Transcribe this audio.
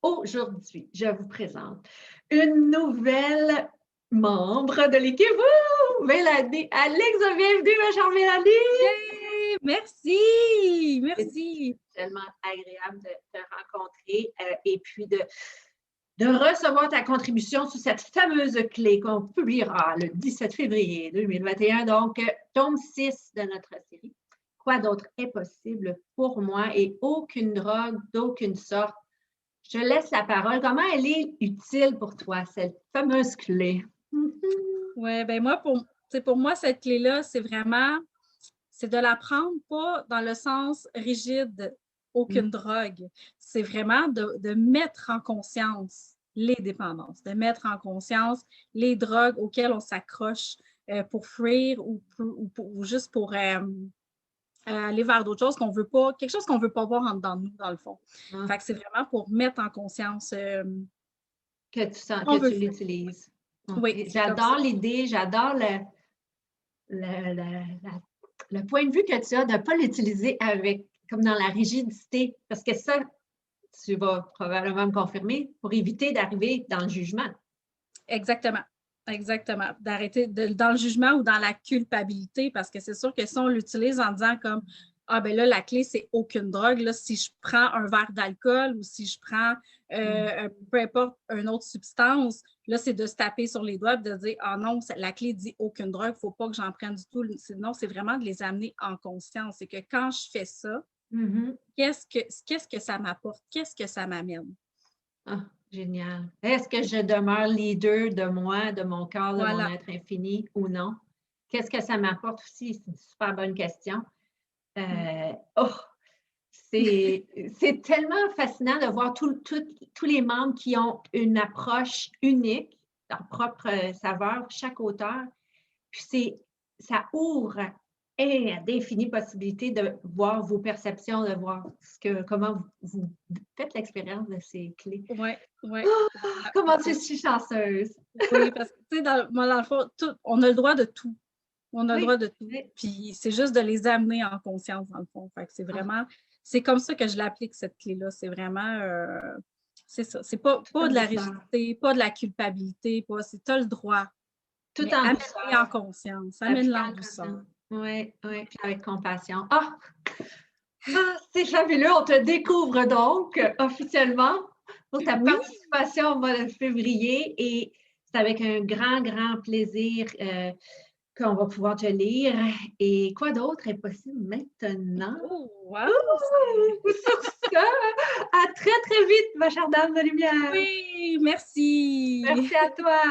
Aujourd'hui, je vous présente une nouvelle membre de l'équipe. Wouh! Mélanie, Alex, bienvenue, ma chère Mélanie! Yay! Merci! C'est Merci! tellement agréable de te rencontrer et puis de recevoir ta contribution sur cette fameuse clé qu'on publiera le 17 février 2021, donc tome 6 de notre série. Quoi d'autre est possible pour moi et aucune drogue d'aucune sorte. Je laisse la parole. Comment elle est utile pour toi, cette fameuse clé? Ouais, ben moi, pour moi, cette clé-là, c'est de la prendre pas dans le sens rigide, aucune drogue. C'est vraiment de mettre en conscience les dépendances, de mettre en conscience les drogues auxquelles on s'accroche pour fuir ou juste pour aller vers d'autres choses qu'on veut pas, quelque chose qu'on veut pas voir en dedans de nous, dans le fond. Ah, Fait que c'est vraiment pour mettre en conscience que tu sens, on que veut tu fuir. l'utilises. Oui, OK. c'est comme ça. J'adore l'idée, j'adore le point de vue que tu as de ne pas l'utiliser avec, comme dans la rigidité, parce que ça, tu vas probablement me confirmer, pour éviter d'arriver dans le jugement. Exactement. Exactement. D'arrêter dans le jugement ou dans la culpabilité, parce que c'est sûr que si on l'utilise en disant comme ah ben là, la clé, c'est aucune drogue. Là, si je prends un verre d'alcool ou si je prends peu importe une autre substance, là, c'est de se taper sur les doigts et de dire ah non, la clé dit aucune drogue, il ne faut pas que j'en prenne du tout. Non, c'est vraiment de les amener en conscience. C'est que quand je fais ça, qu'est-ce que ça m'apporte? Qu'est-ce que ça m'amène? Ah, génial. Est-ce que je demeure leader de moi, de mon corps, de mon Voilà. être infini ou non? Qu'est-ce que ça m'apporte aussi? C'est une super bonne question. Oh, c'est tellement fascinant de voir tous les membres qui ont une approche unique, leur propre saveur, chaque auteur. Puis ça ouvre d'infinies possibilités de voir vos perceptions, de voir comment vous faites l'expérience de ces clés. Oui, oui. Ah, comment je suis chanceuse! Oui, parce que, tu sais, dans le fond, on a le droit de tout. On a le droit Oui, de tout. oui. Puis c'est juste de les amener en conscience, dans le fond. Fait que Ah, c'est comme ça que je l'applique, cette clé-là. C'est vraiment, c'est ça. C'est tout pas en de la douceur. rigidité, pas de la culpabilité, tu as le droit, Tout mais en amène-les en douceur, conscience, amène-les en appliquant douceur. conscience. Oui, oui, puis avec compassion. C'est fabuleux. On te découvre donc officiellement pour ta Oui, participation au mois de février et c'est avec un grand, grand plaisir qu'on va pouvoir te lire. Et quoi d'autre est possible maintenant? oh, wow, Sur ce, à très, très vite, ma chère dame de lumière. oui, merci. Merci à toi.